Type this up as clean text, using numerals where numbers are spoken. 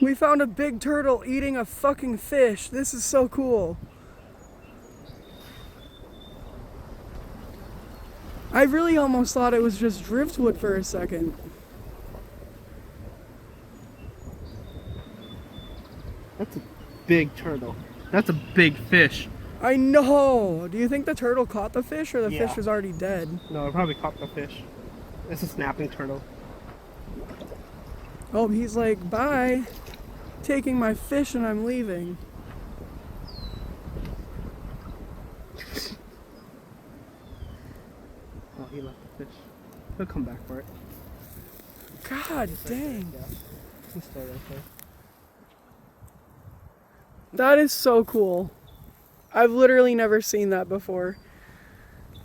We found a big turtle eating a fucking fish. This is so cool. I really almost thought it was just driftwood for a second. That's a big turtle. That's a big fish. I know. Do you think the turtle caught the fish or the Yeah. fish was already dead? No, I probably caught the fish. It's a snapping turtle. Oh, he's like, bye. Taking my fish and I'm leaving. Oh, he left the fish. He'll come back for it. God dang. Yeah. He's still right there. That is so cool. I've literally never seen that before.